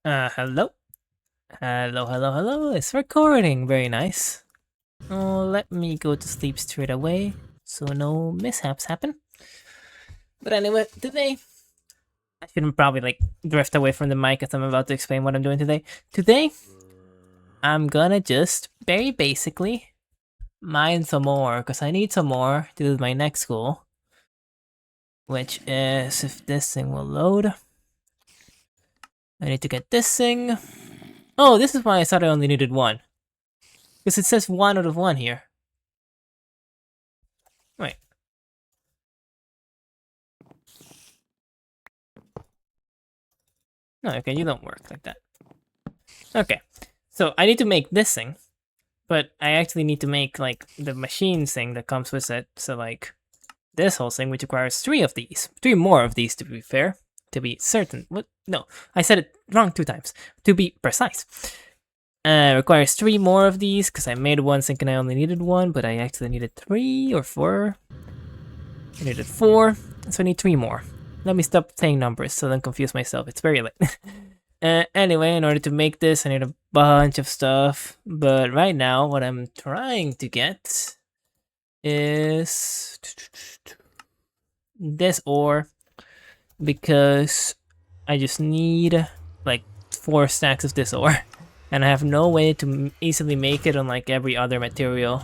Hello? Hello. It's recording. Very nice. Oh, let me go to sleep straight away so no mishaps happen. But anyway, today, I shouldn't probably drift away from the mic as I'm about to explain what I'm doing today. Today, I'm gonna just very basically mine some more because I need some more to do my next goal, which is if this thing will load. I need to get this thing. Oh, this is why I thought I only needed one. Because it says 1 out of 1 here. Wait. No, okay, you don't work like that. Okay, so I need to make this thing, but I actually need to make the machine thing that comes with it. So this whole thing, which requires 3 more of these to be fair, to be certain. What? No, I said it wrong 2 times. To be precise, requires 3 more of these because I made one thinking I only needed 1, but I actually needed 3 or 4. I needed 4, so I need 3 more. Let me stop saying numbers so I don't confuse myself. It's very late. Anyway, in order to make this, I need a bunch of stuff. But right now, what I'm trying to get is this ore because I just need 4 stacks of this ore. And I have no way to easily make it on every other material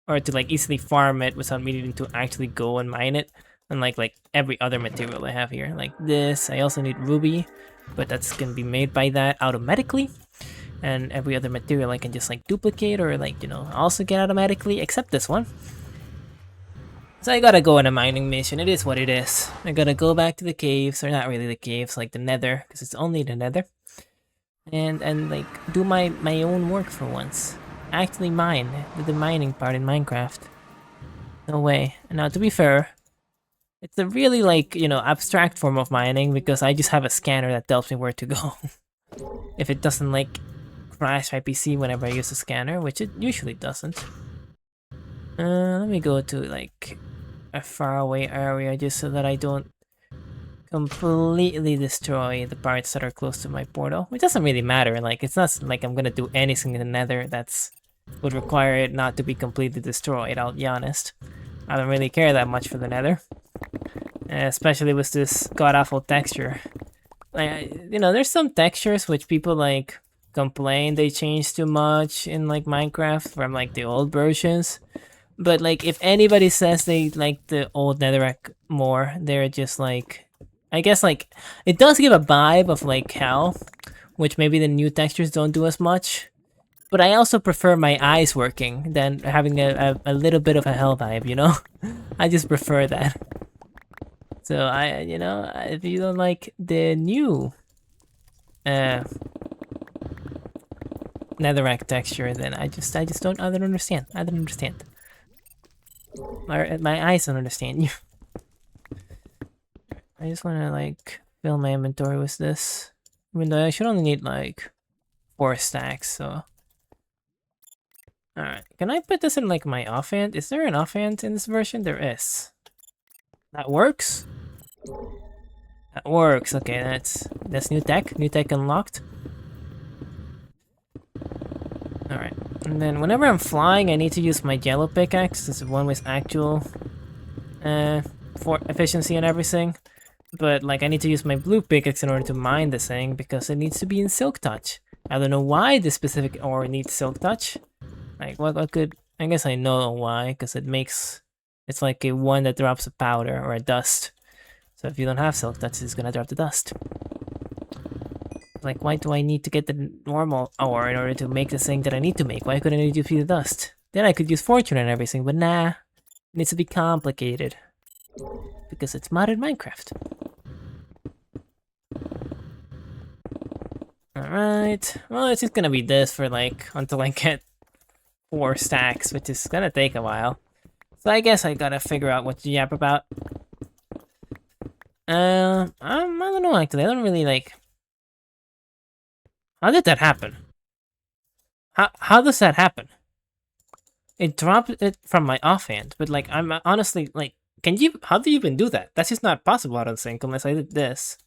or to easily farm it without needing to actually go and mine it. Unlike every other material I have here, like this. I also need ruby, but that's gonna be made by that automatically. And every other material I can just duplicate or also get automatically, except this one. So I gotta go on a mining mission. It is what it is. I gotta go back to the caves, or not really the caves, like the nether, because it's only the nether. And do my own work for once. Actually mine, the mining part in Minecraft. No way. Now to be fair, it's a really abstract form of mining because I just have a scanner that tells me where to go. If it doesn't crash my PC whenever I use a scanner, which it usually doesn't. Let me go to a faraway area just so that I don't completely destroy the parts that are close to my portal, which doesn't really matter. It's not like I'm gonna do anything in the nether that's would require it not to be completely destroyed, I'll be honest. I don't really care that much for the nether. Especially with this god-awful texture. There's some textures which people complain they change too much in Minecraft from the old versions. But if anybody says they like the old netherrack more, they're just I guess it does give a vibe of hell, which maybe the new textures don't do as much. But I also prefer my eyes working than having a little bit of a hell vibe, you know? I just prefer that. So if you don't like the new netherrack texture, then I just don't understand. I don't understand. My eyes don't understand you. I just wanna fill my inventory with this. Even though I should only need 4 stacks, so. Alright, can I put this in my offhand? Is there an offhand in this version? There is. That works? That works. Okay, that's new tech unlocked. Alright, and then whenever I'm flying, I need to use my yellow pickaxe. This is one with actual for efficiency and everything. But I need to use my blue pickaxe in order to mine this thing because it needs to be in Silk Touch. I don't know why this specific ore needs Silk Touch. What could... I guess I know why, because it's like a one that drops a powder or a dust. So if you don't have Silk Touch, it's gonna drop the dust. Why do I need to get the normal ore in order to make the thing that I need to make? Why couldn't I just use the dust? Then I could use fortune and everything, but nah. It needs to be complicated. Because it's modded Minecraft. Alright. Well, it's just gonna be this for until I get 4 stacks, which is gonna take a while. So I guess I gotta figure out what to yap about. I don't know actually. I don't really How did that happen? How does that happen? It dropped it from my offhand, but I'm honestly how do you even do that? That's just not possible, I don't think, unless I did this.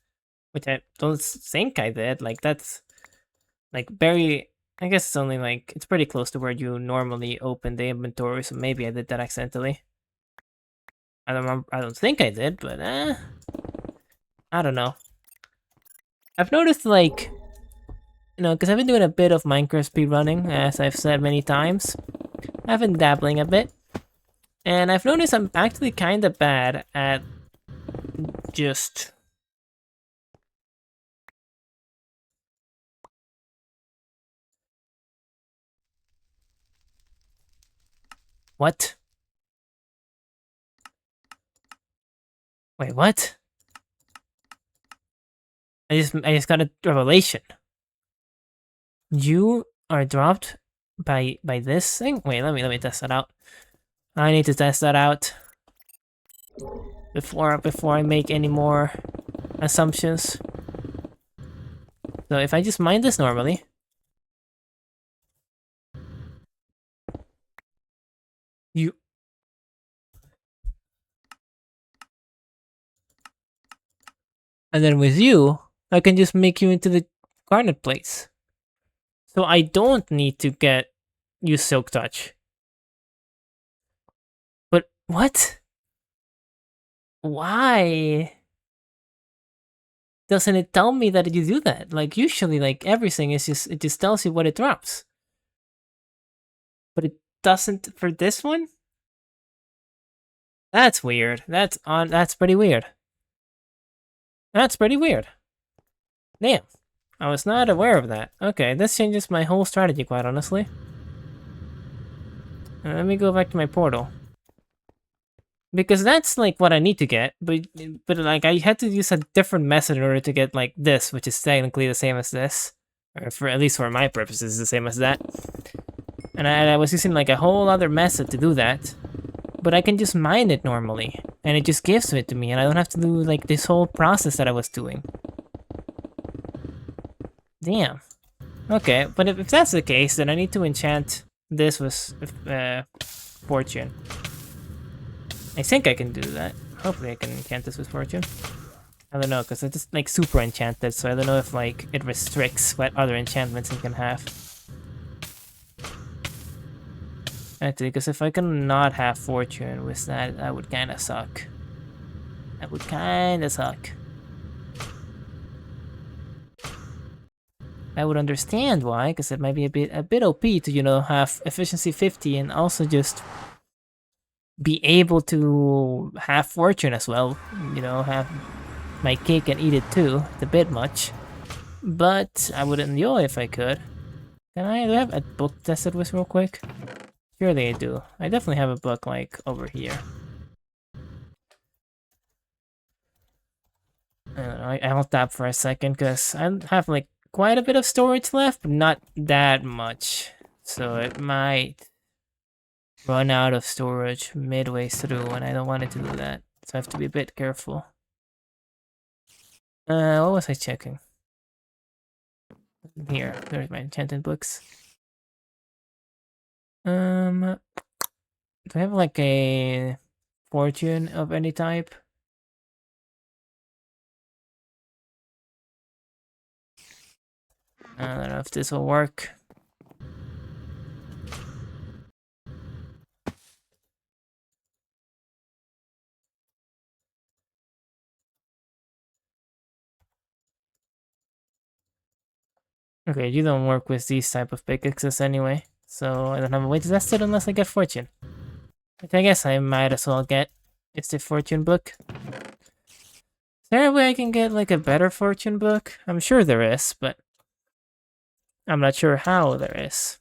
which I don't think I did. Like that's like very. I guess it's only like it's pretty close to where you normally open the inventory, so maybe I did that accidentally. I don't remember, I don't think I did, but I don't know. I've noticed like because I've been doing a bit of Minecraft speedrunning, as I've said many times. I've been dabbling a bit, and I've noticed I'm actually kind of bad at just what? Wait, what? I just got a revelation. You are dropped by this thing? Wait, let me test that out. I need to test that out before I make any more assumptions. So if I just mine this normally, you and then with you, I can just make you into the garnet plates. So I don't need to get you silk touch. But what? Why? Doesn't it tell me that you do that? Like usually like everything is just it just tells you what it drops. But it doesn't for this one? That's weird. That's pretty weird. That's pretty weird. Damn. I was not aware of that. Okay, this changes my whole strategy quite honestly. Let me go back to my portal. Because that's like what I need to get, but like I had to use a different method in order to get like this, which is technically the same as this. Or for at least for my purposes, the same as that. And I was using like a whole other method to do that. But I can just mine it normally. And it just gives it to me, and I don't have to do like this whole process that I was doing. Damn. Okay, but if that's the case, then I need to enchant this with fortune. I think I can do that. Hopefully I can enchant this with fortune. I don't know, because it's just like super enchanted, so I don't know if like it restricts what other enchantments it can have. Actually, because if I can not have fortune with that, that would kind of suck. That would kind of suck. I would understand why, because it might be a bit OP to have efficiency 50 and also just be able to have fortune as well. Have my cake and eat it too. It's a bit much, but I would enjoy if I could. Do I have a book tested with real quick? Surely I do. I definitely have a book like over here. I don't know. I'll tap for a second because I have like quite a bit of storage left, but not that much. So it might run out of storage midway through, and I don't want it to do that. So I have to be a bit careful. What was I checking? Here, there's my enchanted books. Do I have like a fortune of any type? I don't know if this will work. Okay, you don't work with these type of pickaxes anyway, so I don't have a way to test it unless I get fortune. Which I guess I might as well get. It's the fortune book. Is there a way I can get like a better fortune book? I'm sure there is, but I'm not sure how there is.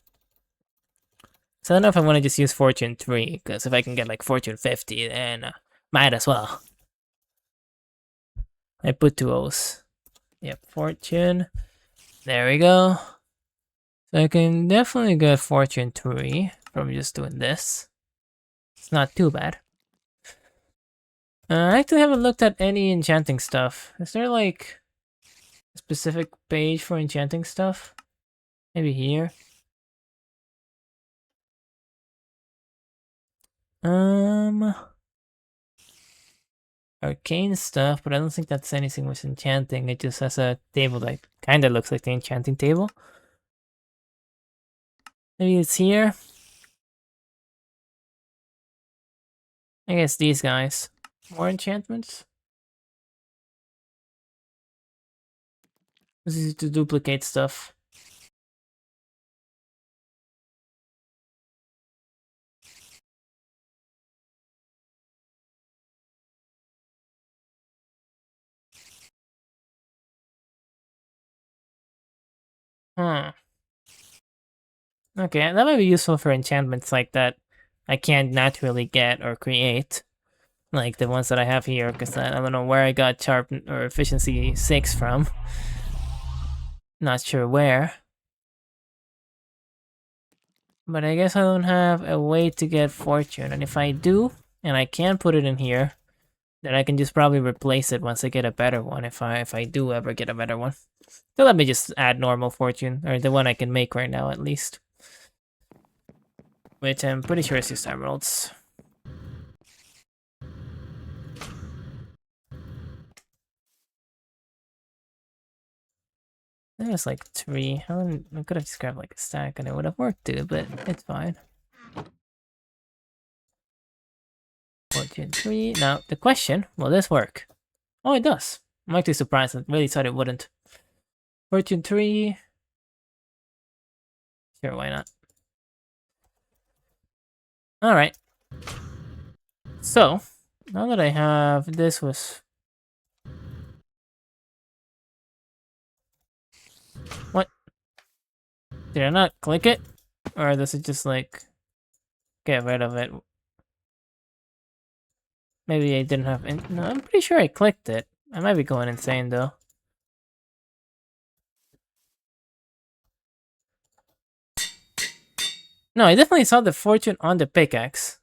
So I don't know if I want to just use fortune 3, because if I can get like fortune 50, then might as well. I put 2 O's. Yep, fortune. There we go. So I can definitely get fortune 3 from just doing this. It's not too bad. I actually haven't looked at any enchanting stuff. Is there like a specific page for enchanting stuff? Maybe here. Um, arcane stuff, but I don't think that's anything with enchanting. It just has a table that kind of looks like the enchanting table. Maybe it's here. I guess these guys. More enchantments? This is to duplicate stuff. Hmm. Okay, that might be useful for enchantments like that I can't naturally get or create. Like the ones that I have here, because I don't know where I got sharp or efficiency 6 from. Not sure where. But I guess I don't have a way to get fortune, and if I do, and I can put it in here, then I can just probably replace it once I get a better one, if I do ever get a better one. So let me just add normal fortune, or the one I can make right now at least. Which I'm pretty sure is just emeralds. There's like 3. I could have just grabbed like a stack and it would have worked too, but it's fine. Fortune 3. Now, the question, will this work? Oh, it does. I'm actually surprised. I really thought it wouldn't. Fortune 3. Sure, why not? Alright. So, now that I have this was... What? Did I not click it? Or does it just like... get rid of it? Maybe I didn't have... No, I'm pretty sure I clicked it. I might be going insane though. No, I definitely saw the fortune on the pickaxe.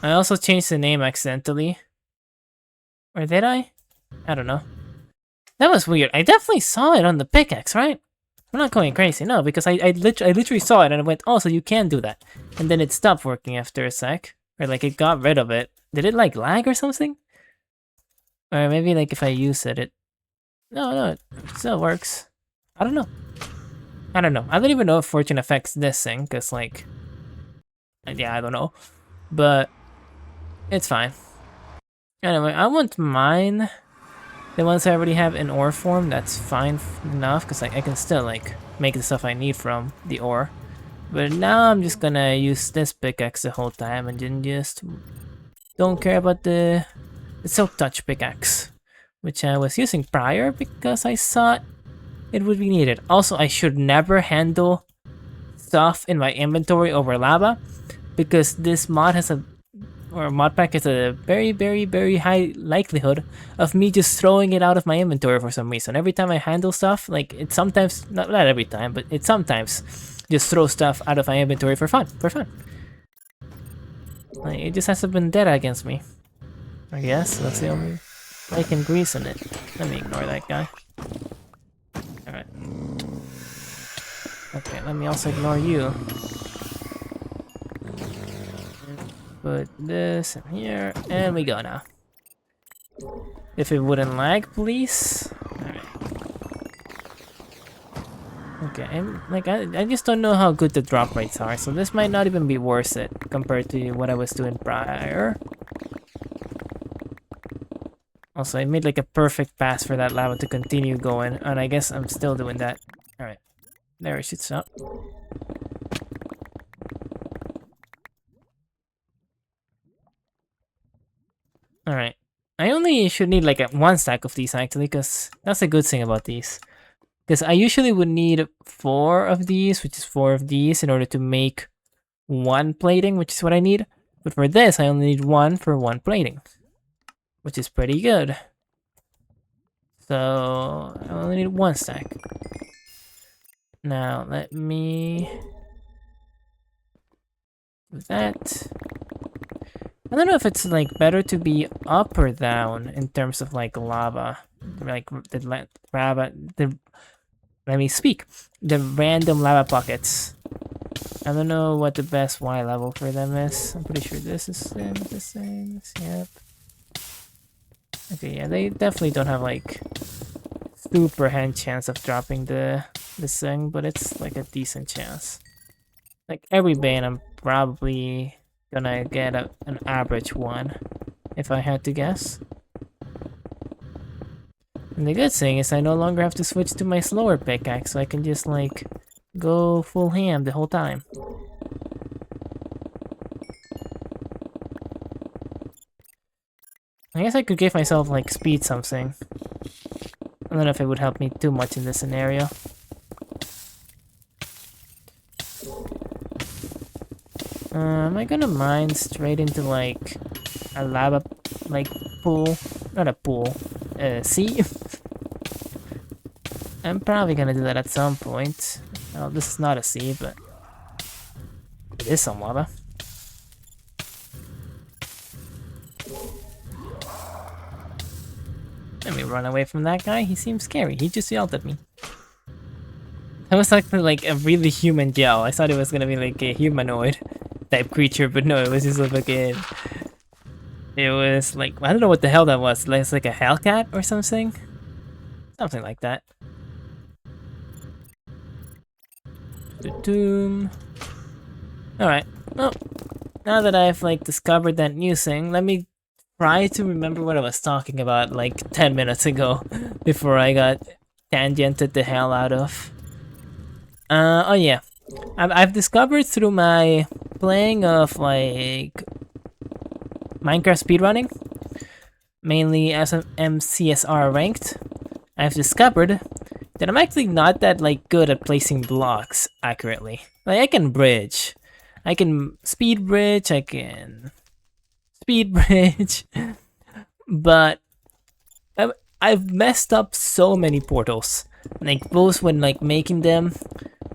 I also changed the name accidentally. Or did I? I don't know. That was weird. I definitely saw it on the pickaxe, right? I'm not going crazy, no, because I literally saw it and I went, oh, so you can do that. And then it stopped working after a sec. Or like it got rid of it. Did it like lag or something? Or maybe like if I use it, no, it still works. I don't know. I don't know. I don't even know if fortune affects this thing, because like... Yeah, I don't know. But it's fine. Anyway, I won't mind the ones I already have in ore form. That's fine enough, because like, I can still like make the stuff I need from the ore. But now I'm just gonna use this pickaxe the whole time and then just don't care about the Silk Touch pickaxe, which I was using prior because I thought it would be needed. Also, I should never handle stuff in my inventory over lava, because this mod has mod pack has a very, very, very high likelihood of me just throwing it out of my inventory for some reason. Every time I handle stuff, like it sometimes, not every time, but it sometimes just throws stuff out of my inventory for fun. Like, it just has a vendetta against me. I guess that's the only I can grease in it. Let me ignore that guy. Alright. Okay, let me also ignore you. Put this in here, and we go now. If it wouldn't lag, please. Alright. Okay, I just don't know how good the drop rates are, so this might not even be worth it compared to what I was doing prior. Also, I made like a perfect pass for that lava to continue going, and I guess I'm still doing that. Alright, there it should stop. Alright, I only should need like one stack of these actually, because that's a good thing about these. Because I usually would need 4 of these, which is 4 of these, in order to make 1 plating, which is what I need. But for this, I only need 1 for 1 plating, which is pretty good. So I only need 1 stack. Now let me do that. I don't know if it's like better to be up or down in terms of like lava, like the lava. Let me speak. The random lava pockets. I don't know what the best Y level for them is. I'm pretty sure this is the same. Yep. Okay, yeah, they definitely don't have like super hand chance of dropping the thing, but it's like a decent chance. Like every bane, I'm probably gonna get an average one, if I had to guess. And the good thing is I no longer have to switch to my slower pickaxe, so I can just like go full ham the whole time. I guess I could give myself like speed something. I don't know if it would help me too much in this scenario. Am I gonna mine straight into like a lava like pool? Not a pool. Sea? I'm probably gonna do that at some point. Well, this is not a sea, but it is some lava. Let me run away from that guy. He seems scary. He just yelled at me. That was like a really human yell. I thought it was gonna be like a humanoid type creature, but no, it was just like a... It was like, I don't know what the hell that was. It's like a Hellcat or something? Something like that. Doom. Alright, well, now that I've like discovered that new thing, let me try to remember what I was talking about like 10 minutes ago before I got tangented the hell out of. Oh yeah, I've discovered through my playing of like Minecraft speedrunning, mainly as an MCSR ranked, I've discovered that I'm actually not that like good at placing blocks accurately. Like I can bridge, I can speed bridge, I can speed bridge, but I've messed up so many portals, like both when like making them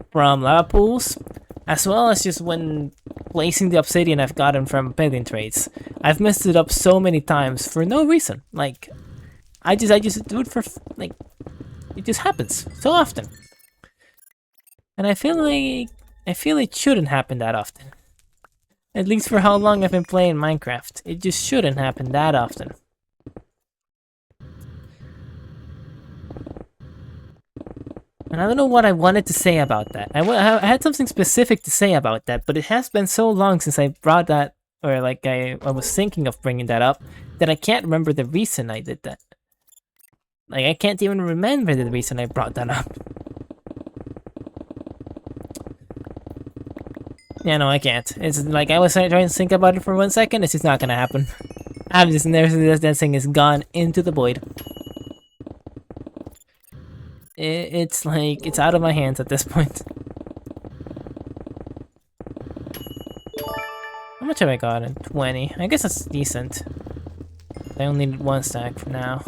from lava pools, as well as just when placing the obsidian I've gotten from building trades. I've messed it up so many times for no reason. Like, I just do it for like, it just happens so often, and I feel it shouldn't happen that often. At least for how long I've been playing Minecraft, it just shouldn't happen that often. And I don't know what I wanted to say about that. I had something specific to say about that, but it has been so long since I brought that, or like I was thinking of bringing that up, that I can't remember the reason I did that. Like I can't even remember the reason I brought that up. Yeah, no, I can't. It's like I was trying to think about it for 1 second, it's just not gonna happen. I'm just there, that thing is gone into the void. It's like, it's out of my hands at this point. How much have I gotten? 20. I guess that's decent. I only need 1 stack for now.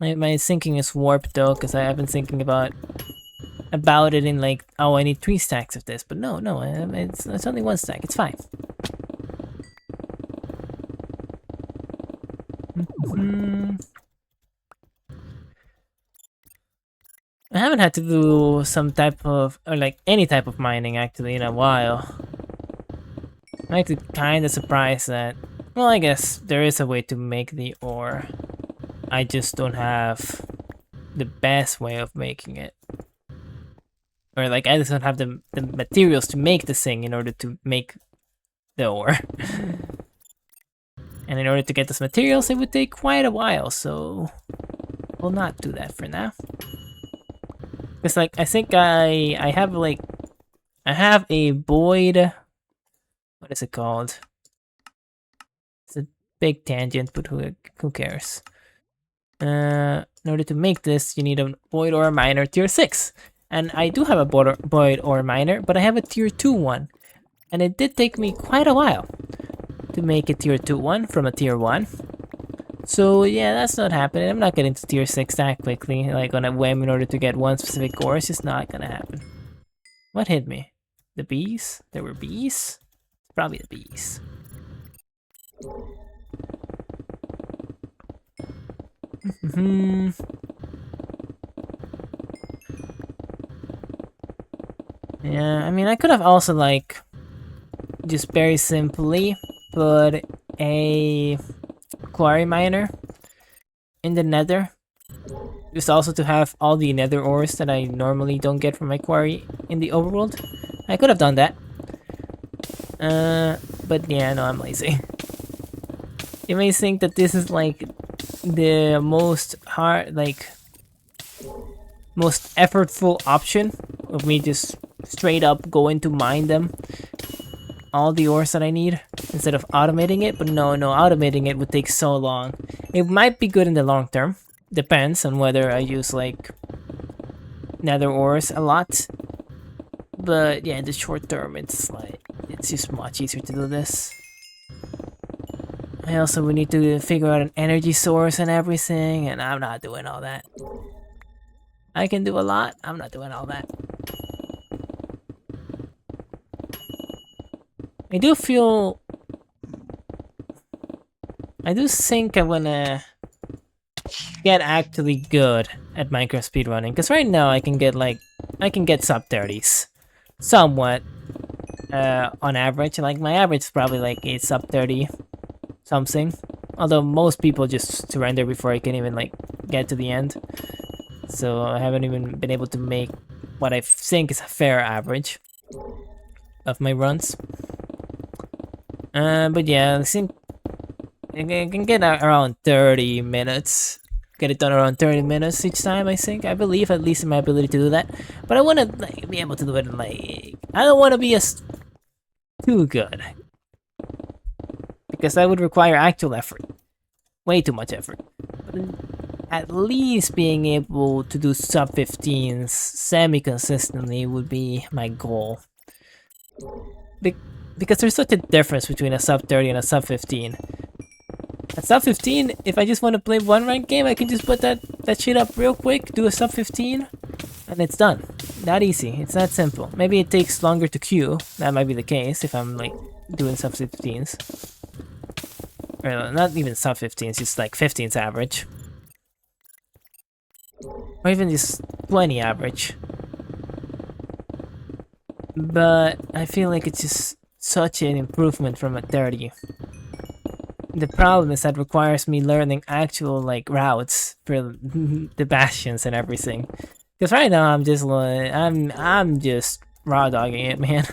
My thinking is warped though, because I have been thinking about it in like, oh, I need 3 stacks of this, but no, it's only 1 stack, it's fine. I haven't had to do some type of, or like any type of mining actually in a while. I'm actually kind of surprised that, well, I guess there is a way to make the ore. I just don't have the best way of making it. Or like, I just don't have the materials to make the thing in order to make the ore. And in order to get those materials, it would take quite a while, so we'll not do that for now. Because like, I think I have like, I have a void, what is it called? It's a big tangent, but who cares? In order to make this, you need a void ore miner tier 6. And I do have a void ore miner, but I have a tier 2 one. And it did take me quite a while to make a tier 2 one from a tier 1. So yeah, that's not happening. I'm not getting to tier 6 that quickly, like on a whim in order to get one specific ore. It's just not gonna happen. What hit me? The bees? There were bees? Probably the bees. Yeah, I mean, I could have also, like, just very simply put a quarry miner in the nether. Just also to have all the nether ores that I normally don't get from my quarry in the overworld. I could have done that. But yeah, no, I'm lazy. You may think that this is like the most most effortful option of me just straight up going to mine them, all the ores that I need, instead of automating it. But no, automating it would take so long. It might be good in the long term. Depends on whether I use like nether ores a lot. But yeah, in the short term, it's just much easier to do this. I also would need to figure out an energy source and everything, and I'm not doing all that. I can do a lot, I'm not doing all that. I do think I wanna get actually good at Minecraft speedrunning, because right now I can get sub 30s. Somewhat. On average. Like, my average is probably like a sub 30 something. Although most people just surrender before I can even like get to the end. So I haven't even been able to make what I think is a fair average of my runs. But yeah, I think I can get around 30 minutes. Get it done around 30 minutes each time, I think. I believe at least in my ability to do that. But I want to like be able to do it in like... I don't want to be too good. Because that would require actual effort. Way too much effort. But at least being able to do sub 15s semi-consistently would be my goal. Because there's such a difference between a sub 30 and a sub 15. At sub 15, if I just want to play one ranked game, I can just put that shit up real quick, do a sub 15, and it's done. That easy. It's that simple. Maybe it takes longer to queue. That might be the case if I'm like doing sub 15s. Or not even sub 15s, just like 15s average. Or even just 20 average. But I feel like it's just such an improvement from a 30. The problem is that requires me learning actual like routes for the bastions and everything. Because right now I'm just like I'm just raw dogging it, man.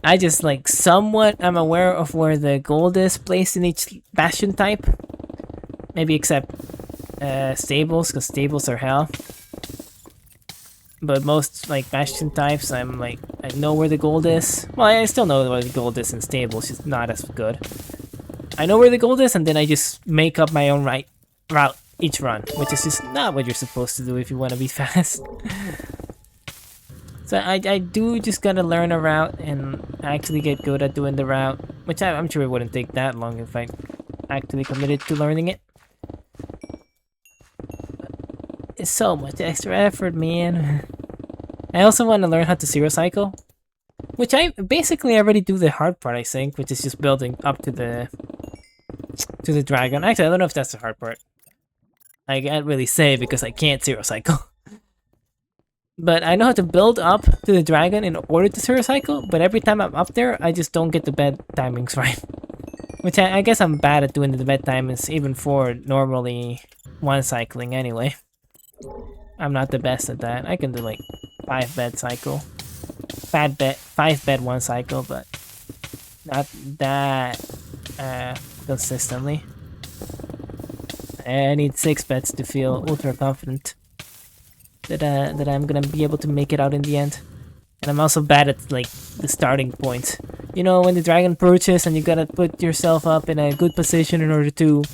I just like somewhat am aware of where the gold is placed in each bastion type. Maybe except stables, because stables are hell. But most like bastion types, I know where the gold is. Well, I still know where the gold is in stables, just not as good. I know where the gold is, and then I just make up my own route each run, which is just not what you're supposed to do if you want to be fast. So I do just gotta learn a route and actually get good at doing the route, which I'm sure it wouldn't take that long if I actually committed to learning it. It's so much extra effort, man. I also want to learn how to zero cycle, which I basically already do the hard part, I think, which is just building up to the dragon. Actually, I don't know if that's the hard part. I can't really say because I can't zero cycle. But I know how to build up to the dragon in order to zero cycle, but every time I'm up there, I just don't get the bed timings right. Which I guess I'm bad at doing the bed timings even for normally one cycling anyway. I'm not the best at that. I can do like 5 bed cycle. 5 bed 1 cycle, but not that consistently. I need 6 beds to feel ultra confident that I'm gonna be able to make it out in the end. And I'm also bad at like the starting point. You know, when the dragon approaches and you gotta put yourself up in a good position in order to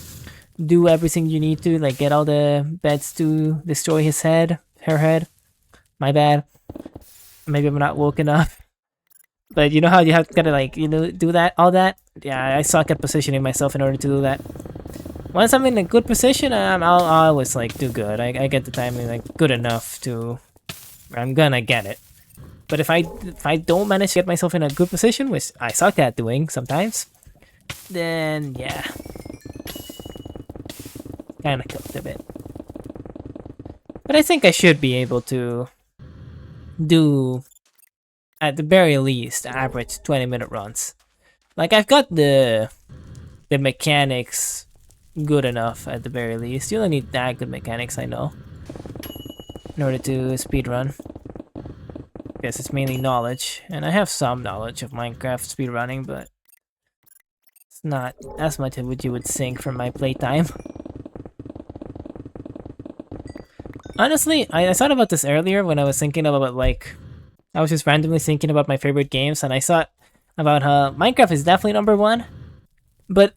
do everything you need to, like get all the beds to destroy her head. My bad. Maybe I'm not woken up. But you know how you have to like, do all that? Yeah, I suck at positioning myself in order to do that. Once I'm in a good position, I'll always like do good. I get the timing like good enough to where I'm gonna get it. But if I don't manage to get myself in a good position, which I suck at doing sometimes, then yeah, kind of cooked a bit. But I think I should be able to do at the very least, average 20-minute runs. Like, I've got the mechanics good enough at the very least. You don't need that good mechanics, I know, in order to speedrun. Guess it's mainly knowledge, and I have some knowledge of Minecraft speedrunning, but it's not as much as what you would think from my playtime. Honestly, I thought about this earlier when I was thinking about, like, I was just randomly thinking about my favorite games, and I thought about how Minecraft is definitely number one, but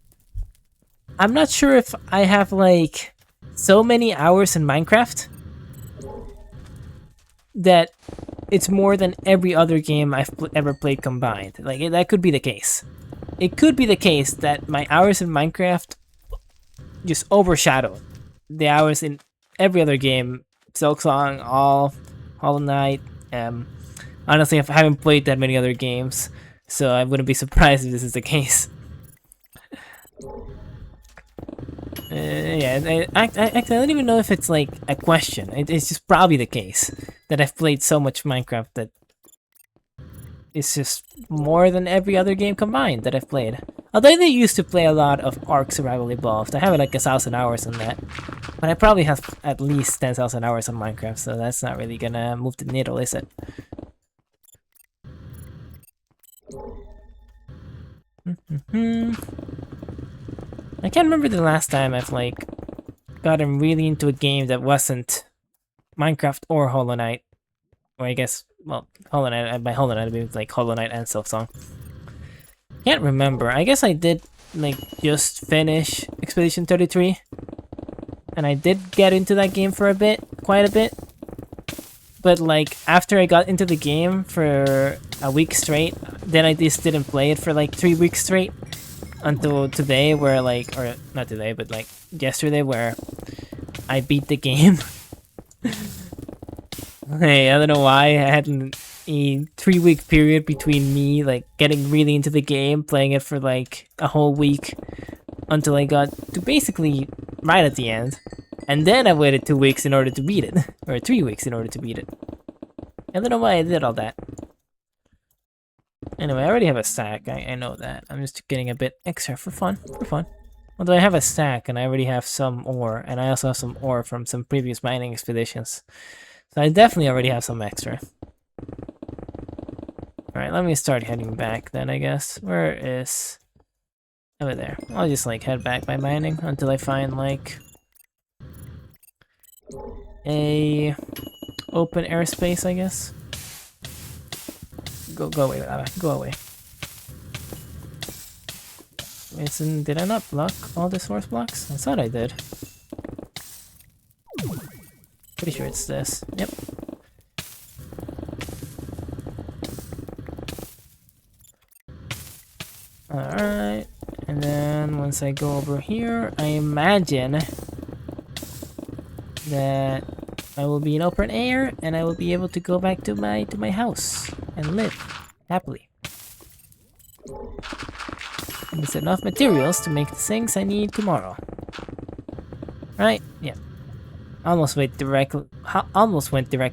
I'm not sure if I have, like, so many hours in Minecraft that it's more than every other game I've ever played combined. Like, that could be the case. It could be the case that my hours in Minecraft just overshadow the hours in every other game. Silksong, All, Hollow Knight. Honestly, I haven't played that many other games, so I wouldn't be surprised if this is the case. Yeah, I don't even know if it's like a question. It's just probably the case that I've played so much Minecraft that it's just more than every other game combined that I've played. Although I used to play a lot of Ark Survival Evolved. I have like 1,000 hours on that. But I probably have at least 10,000 hours on Minecraft, so that's not really gonna move the needle, is it? I can't remember the last time I've like gotten really into a game that wasn't Minecraft or Hollow Knight. Or I guess, well, Hollow Knight, by Hollow Knight I mean like Hollow Knight and Silksong. Can't remember. I guess I did like just finish Expedition 33. And I did get into that game for a bit, quite a bit. But like after I got into the game for a week straight, then I just didn't play it for like 3 weeks straight. Until today, where like, or not today, but like yesterday, where I beat the game. Hey, I don't know why. I had a 3-week period between me like getting really into the game, playing it for like a whole week, until I got to basically right at the end. And then I waited 2 weeks in order to beat it. Or 3 weeks in order to beat it. I don't know why I did all that. Anyway, I already have a stack, I know that. I'm just getting a bit extra for fun, Although I have a stack and I already have some ore, and I also have some ore from some previous mining expeditions. So I definitely already have some extra. Alright, let me start heading back then, I guess. Where is... over there. I'll just like head back by mining until I find like... a... open airspace, I guess. Go away, Lava. Go away. Did I not block all the source blocks? I thought I did. Pretty sure it's this. Yep. Alright. And then once I go over here, I imagine that I will be in open air and I will be able to go back to my house and live happily. And there's enough materials to make the things I need tomorrow. Right? Yeah. Almost went directly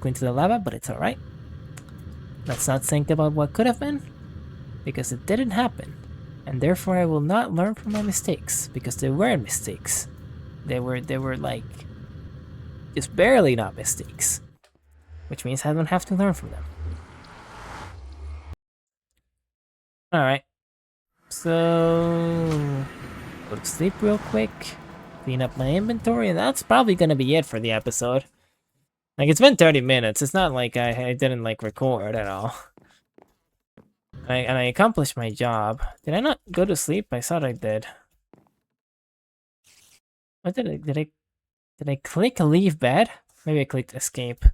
into the lava, but it's alright. Let's not think about what could have been, because it didn't happen. And therefore I will not learn from my mistakes, because they weren't mistakes. They were like just barely not mistakes. Which means I don't have to learn from them. Alright. So go to sleep real quick. Clean up my inventory, and that's probably gonna be it for the episode. Like, it's been 30 minutes. It's not like I didn't like record at all. And I accomplished my job. Did I not go to sleep? I thought I did. What did I click leave bed? Maybe I clicked escape.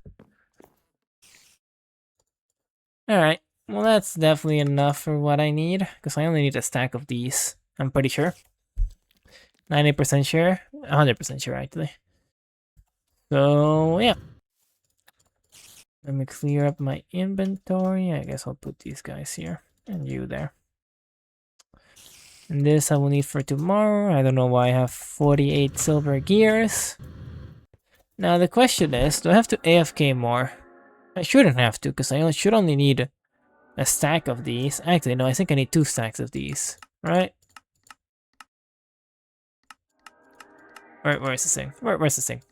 Alright. Well, that's definitely enough for what I need, because I only need a stack of these. I'm pretty sure. 90% sure. 100% sure, actually. So, yeah. Let me clear up my inventory. I guess I'll put these guys here. And you there. And this I will need for tomorrow. I don't know why I have 48 silver gears. Now the question is, do I have to AFK more? I shouldn't have to, because I should only need a stack of these. Actually, no, I think I need 2 stacks of these, right? Where's this thing? Where's this thing?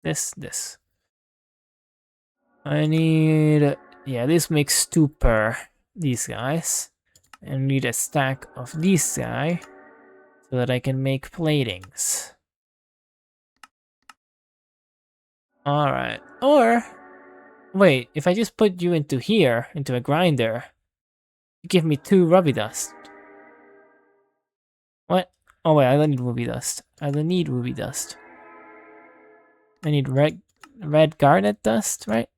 This. I need... Yeah, this makes 2 per these guys. And need a stack of these guy so that I can make platings. Alright. Or... Wait, if I just put you into here, into a grinder, you give me 2 ruby dust. What? Oh wait, I don't need ruby dust. I don't need ruby dust. I need red garnet dust, right?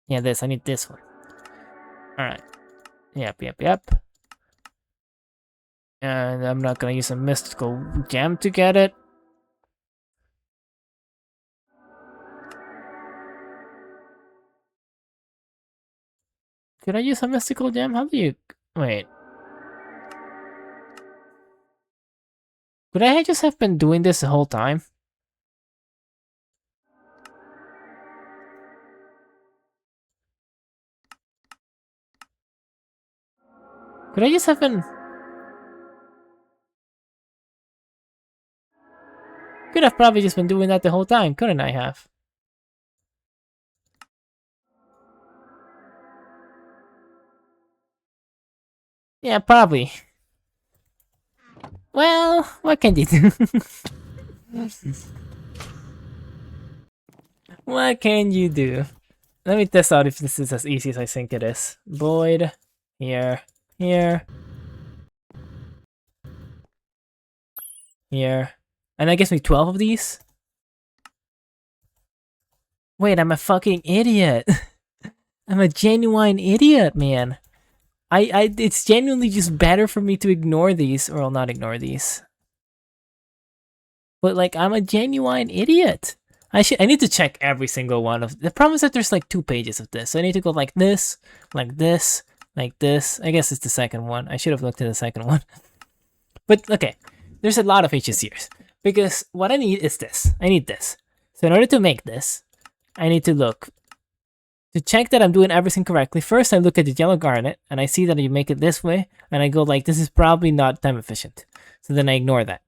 Yeah, I need this one. Alright. Yep. And I'm not gonna use a mystical gem to get it. Could I use a mystical gem? How do you... Wait. Could I just have been doing this the whole time? Could I just have been... Could have probably just been doing that the whole time, couldn't I have? Yeah, probably. Well, what can you do? What can you do? Let me test out if this is as easy as I think it is. Void, here, here, here. And that gives me 12 of these? Wait, I'm a fucking idiot. I'm a genuine idiot, man. It's genuinely just better for me to ignore these, or I'll not ignore these. But like, I'm a genuine idiot. I need to check every single one of... The problem is that there's like 2 pages of this. So I need to go like this, like this, like this. I guess it's the second one. I should have looked at the second one. But okay, there's a lot of H's here. Because what I need is this. I need this. So in order to make this, I need to look. To check that I'm doing everything correctly, first I look at the yellow garnet, and I see that you make it this way, and I go like, this is probably not time efficient. So then I ignore that.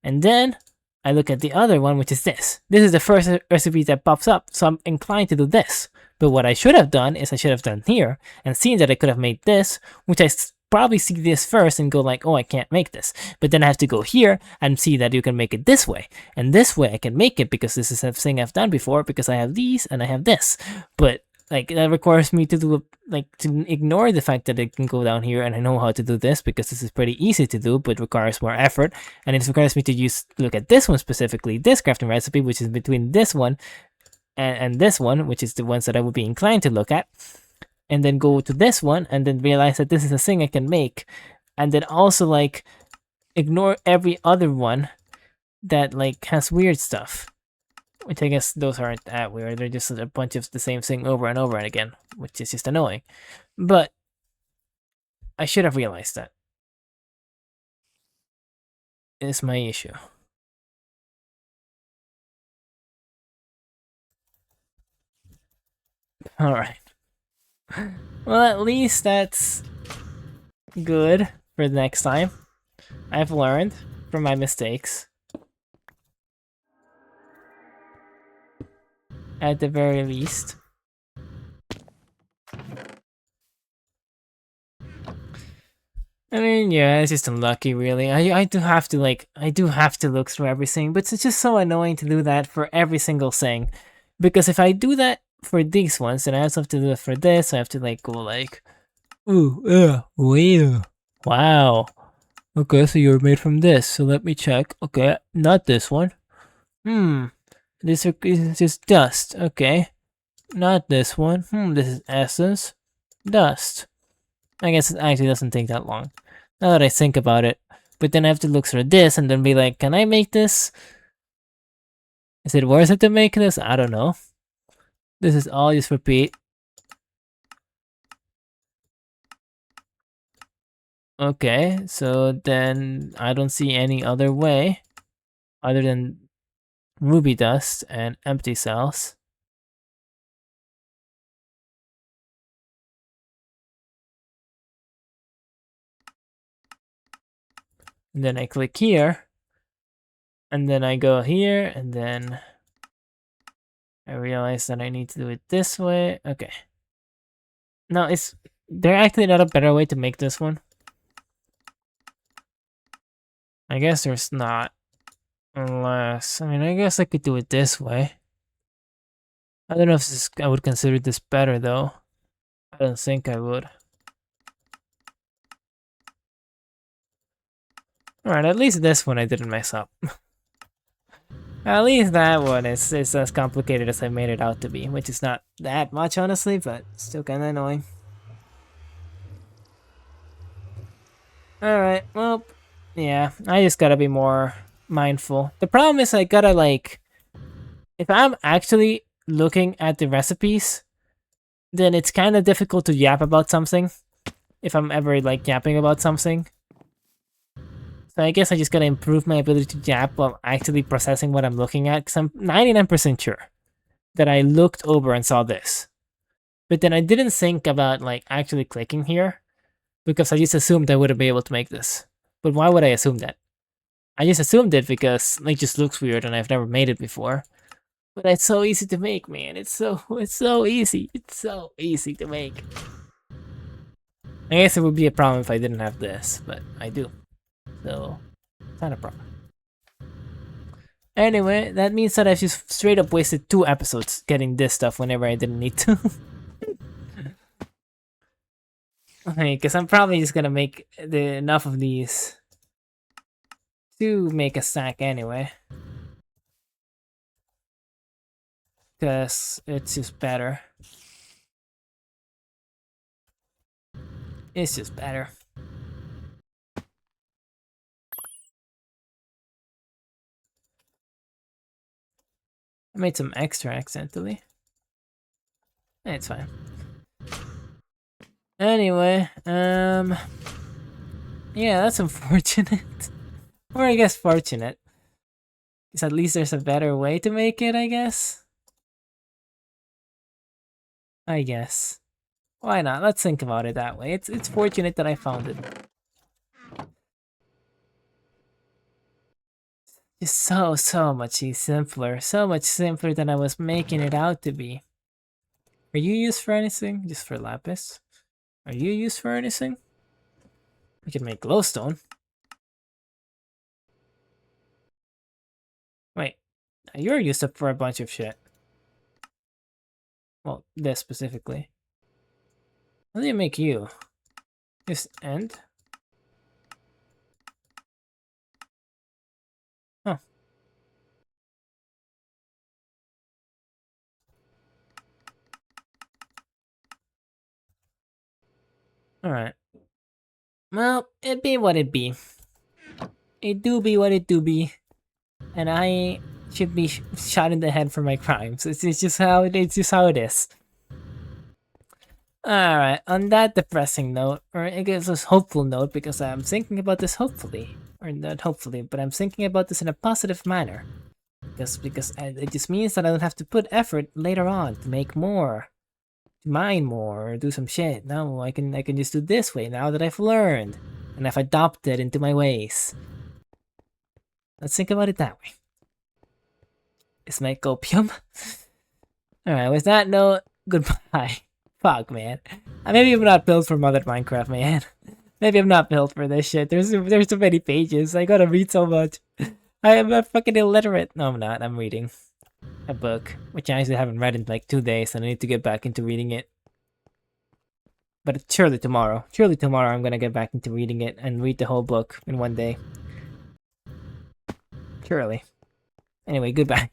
And then I look at the other one, which is this. This is the first recipe that pops up, so I'm inclined to do this. But what I should have done is I should have done here, and seen that I could have made this, which I probably see this first and go like, oh, I can't make this. But then I have to go here and see that you can make it this way. And this way I can make it because this is a thing I've done before because I have these and I have this. But like that requires me to do to ignore the fact that it can go down here and I know how to do this because this is pretty easy to do but requires more effort. And it requires me to look at this one specifically, this crafting recipe, which is between this one and this one, which is the ones that I would be inclined to look at. And then go to this one and then realize that this is a thing I can make. And then also like ignore every other one that like has weird stuff. Which I guess those aren't that weird, they're just a bunch of the same thing over and over and again, which is just annoying. But I should have realized that. Is my issue. Alright. Well, at least that's good for the next time. I've learned from my mistakes. At the very least. I mean, yeah, it's just unlucky, really. I do have to look through everything, but it's just so annoying to do that for every single thing. Because if I do that for these ones, then I also have to do it for this. I have to like go like, ooh, wait, wow. Okay, so you're made from this. So let me check. Okay, not this one. This is just dust. Okay, not this one. This is essence, dust. I guess it actually doesn't take that long. Now that I think about it. But then I have to look through this and then be like, can I make this? Is it worth it to make this? I don't know. This is all just repeat. Okay, so then I don't see any other way other than ruby dust and empty cells. And then I click here. And then I go here, and then I realize that I need to do it this way. Okay. Now, is there actually not a better way to make this one? I guess there's not. Unless, I mean, I guess I could do it this way. I don't know if I would consider this better, though. I don't think I would. Alright, at least this one I didn't mess up. At least that one is as complicated as I made it out to be, which is not that much, honestly, but still kinda annoying. Alright, well, yeah, I just gotta be more mindful. The problem is I gotta, like, if I'm actually looking at the recipes, then it's kinda difficult to yap about something. If I'm ever, like, yapping about something. So I guess I just gotta improve my ability to yap while actually processing what I'm looking at, because I'm 99% sure that I looked over and saw this. But then I didn't think about, like, actually clicking here, because I just assumed I wouldn't be able to make this. But why would I assume that? I just assumed it because it just looks weird and I've never made it before. But it's so easy to make, man. It's so easy. It's so easy to make. I guess it would be a problem if I didn't have this, but I do. So, it's not a problem. Anyway, that means that I've just straight up wasted 2 episodes getting this stuff whenever I didn't need to. Okay, because I'm probably just gonna make enough of these to make a stack anyway. Because it's just better. It's just better. I made some extra accidentally. It's fine. Anyway, yeah, that's unfortunate. Or I guess fortunate. Because at least there's a better way to make it, I guess. I guess. Why not? Let's think about it that way. It's fortunate that I found it. Just so much simpler. So much simpler than I was making it out to be. Are you used for anything? Just for lapis? Are you used for anything? We can make glowstone. Wait, you're used up for a bunch of shit. Well, this specifically. How do you make you? Just end? Huh. Alright. Well, it be what it be. It do be what it do be. And I should be shot in the head for my crimes. It's just how it is. Alright, on that depressing note, or I guess a hopeful note, because I'm thinking about this hopefully. Or not hopefully, but I'm thinking about this in a positive manner. Because it just means that I don't have to put effort later on to make more. To mine more, or do some shit. No, I can just do this way now that I've learned. And I've adopted into my ways. Let's think about it that way. Is my copium? Alright, with that note, goodbye. Fuck, man. Maybe I'm not built for Modern Minecraft, man. Maybe I'm not built for this shit. There's so many pages. I gotta read so much. I am a fucking illiterate. No, I'm not. I'm reading a book, which I actually haven't read in like 2 days, and I need to get back into reading it. But surely tomorrow. Surely tomorrow I'm gonna get back into reading it and read the whole book in 1 day. Surely. Anyway, goodbye.